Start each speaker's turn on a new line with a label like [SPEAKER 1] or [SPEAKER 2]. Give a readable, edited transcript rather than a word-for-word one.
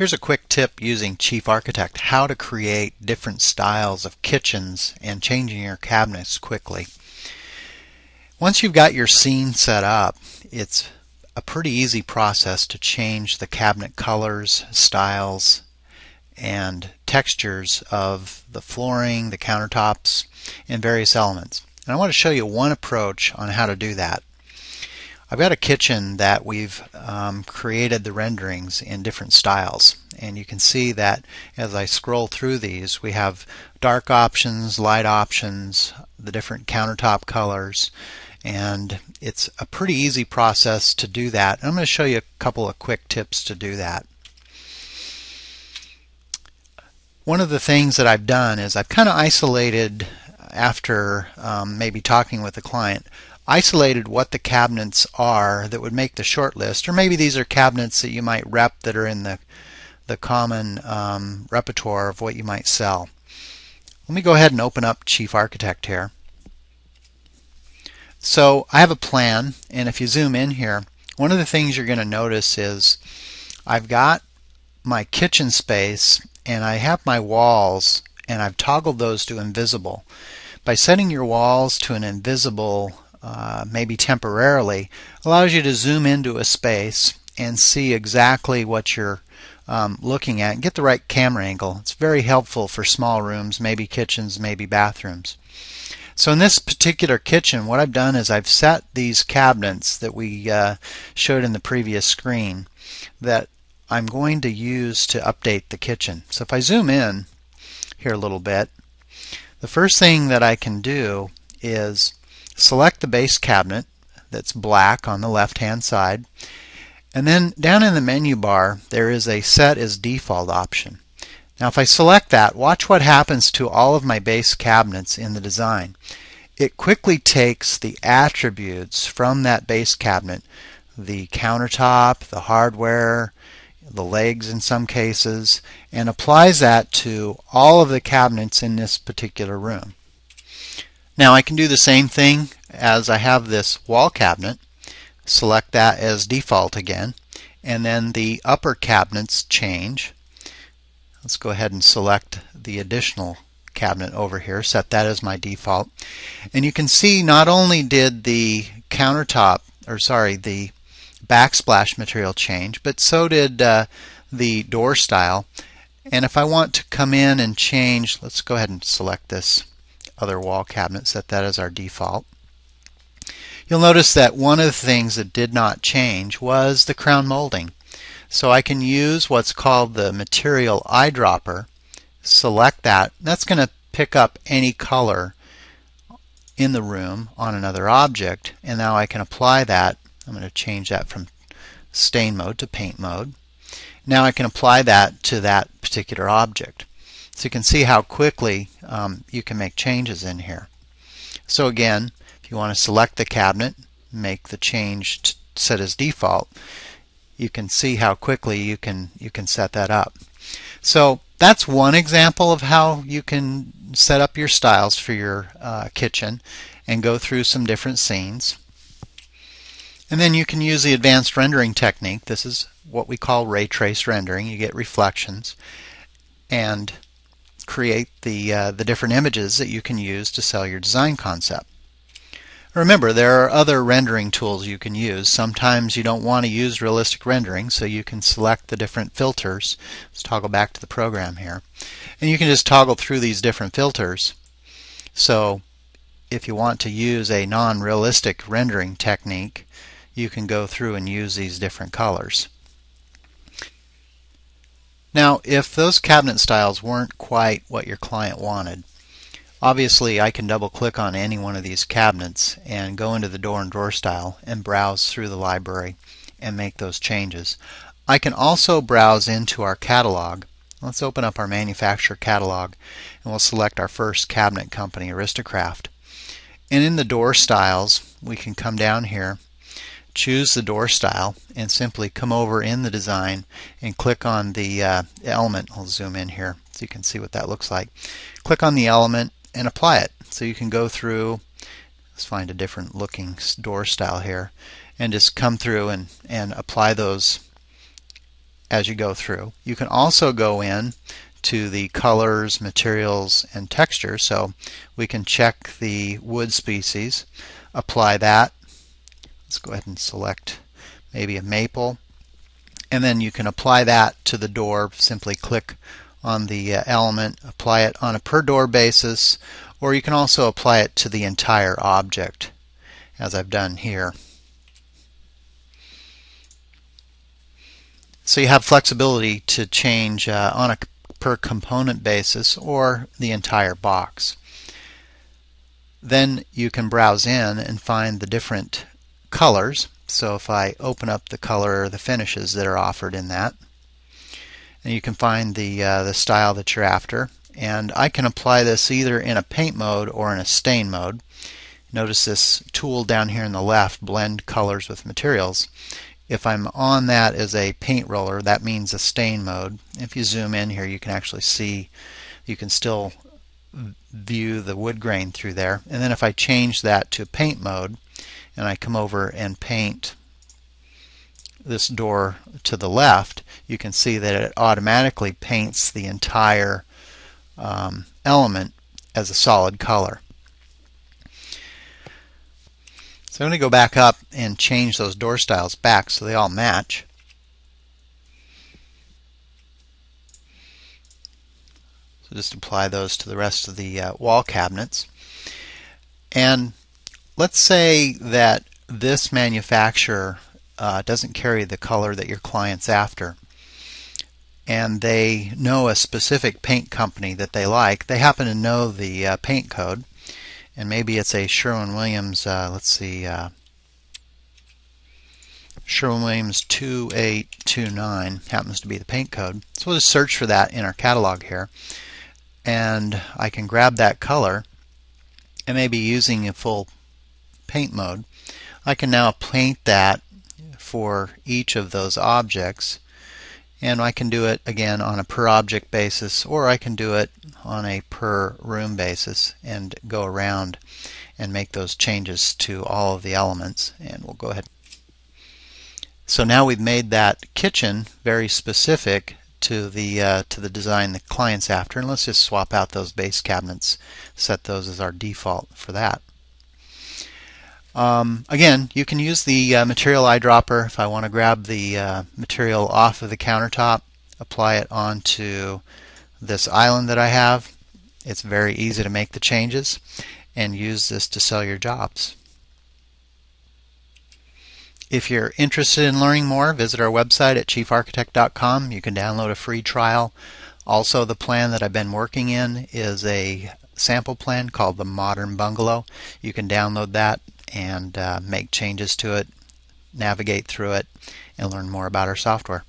[SPEAKER 1] Here's a quick tip using Chief Architect, how to create different styles of kitchens and changing your cabinets quickly. Once you've got your scene set up, it's a pretty easy process to change the cabinet colors, styles, and textures of the flooring, the countertops, and various elements. And I want to show you one approach on how to do that. I've got a kitchen that we've created the renderings in different styles, and you can see that as I scroll through these we have dark options, light options, the different countertop colors, and it's a pretty easy process to do that. I'm going to show you a couple of quick tips to do that. One of the things that I've done is I've kind of isolated, after maybe talking with the client, isolated what the cabinets are that would make the short list, or maybe these are cabinets that you might rep that are in the common repertoire of what you might sell. Let me go ahead and open up Chief Architect here. So I have a plan, and if you zoom in here, one of the things you're going to notice is I've got my kitchen space and I have my walls, and I've toggled those to invisible. By setting your walls to an invisible, maybe temporarily, allows you to zoom into a space and see exactly what you're looking at and get the right camera angle. It's very helpful for small rooms, maybe kitchens, maybe bathrooms. So in this particular kitchen, what I've done is I've set these cabinets that we showed in the previous screen that I'm going to use to update the kitchen. So if I zoom in here a little bit, the first thing that I can do is select the base cabinet that's black on the left hand side, and then down in the menu bar there is a set as default option. Now if I select that, watch what happens to all of my base cabinets in the design. It quickly takes the attributes from that base cabinet, the countertop, the hardware, the legs in some cases, and applies that to all of the cabinets in this particular room. Now I can do the same thing as I have this wall cabinet, select that as default again, and then the upper cabinets change. Let's go ahead and select the additional cabinet over here, set that as my default. And you can see not only did the the backsplash material change, but so did the door style. And if I want to come in and change, let's go ahead and select this other wall cabinet, set that as our default. You'll notice that one of the things that did not change was the crown molding. So I can use what's called the material eyedropper, select that. That's going to pick up any color in the room on another object, and now I can apply that. I'm going to change that from stain mode to paint mode. Now I can apply that to that particular object. So you can see how quickly you can make changes in here. So again, if you want to select the cabinet, make the change to set as default, you can see how quickly you can set that up. So that's one example of how you can set up your styles for your kitchen and go through some different scenes. And then you can use the advanced rendering technique. This is what we call ray trace rendering. You get reflections and create the different images that you can use to sell your design concept. Remember, there are other rendering tools you can use. Sometimes you don't want to use realistic rendering, so you can select the different filters. Let's toggle back to the program here. And you can just toggle through these different filters. So if you want to use a non-realistic rendering technique, you can go through and use these different colors. Now, if those cabinet styles weren't quite what your client wanted, obviously I can double click on any one of these cabinets and go into the door and drawer style and browse through the library and make those changes. I can also browse into our catalog. Let's open up our manufacturer catalog and we'll select our first cabinet company, Aristocraft. And in the door styles we can come down here, choose the door style, and simply come over in the design and click on the element. I'll zoom in here so you can see what that looks like. Click on the element and apply it. So you can go through, let's find a different looking door style here, and just come through and apply those as you go through. You can also go in to the colors, materials, and texture. So we can check the wood species, apply that. Let's go ahead and select maybe a maple. And then you can apply that to the door. Simply click on the element, apply it on a per door basis, or you can also apply it to the entire object, as I've done here. So you have flexibility to change on a per component basis or the entire box. Then you can browse in and find the different colors. So if I open up the color or the finishes that are offered in that, and you can find the style that you're after. And I can apply this either in a paint mode or in a stain mode. Notice this tool down here on the left, blend colors with materials. If I'm on that as a paint roller, that means a stain mode. If you zoom in here, you can actually see, you can still view the wood grain through there. And then if I change that to paint mode and I come over and paint this door to the left, you can see that it automatically paints the entire element as a solid color. So I'm going to go back up and change those door styles back so they all match. So just apply those to the rest of the wall cabinets. And let's say that this manufacturer doesn't carry the color that your client's after, and they know a specific paint company that they like. They happen to know the paint code, and maybe it's a Sherwin-Williams, let's see, Sherwin-Williams 2829 happens to be the paint code. So we'll just search for that in our catalog here, and I can grab that color, and maybe using a full paint mode, I can now paint that for each of those objects, and I can do it again on a per object basis, or I can do it on a per room basis and go around and make those changes to all of the elements. And we'll go ahead. So now we've made that kitchen very specific to the design the client's after, and let's just swap out those base cabinets, set those as our default for that. Again, you can use the material eyedropper. If I want to grab the material off of the countertop, apply it onto this island that I have. It's very easy to make the changes, and use this to sell your jobs. If you're interested in learning more, visit our website at chiefarchitect.com. You can download a free trial. Also, the plan that I've been working in is a sample plan called the Modern Bungalow. You can download that and make changes to it, navigate through it, and learn more about our software.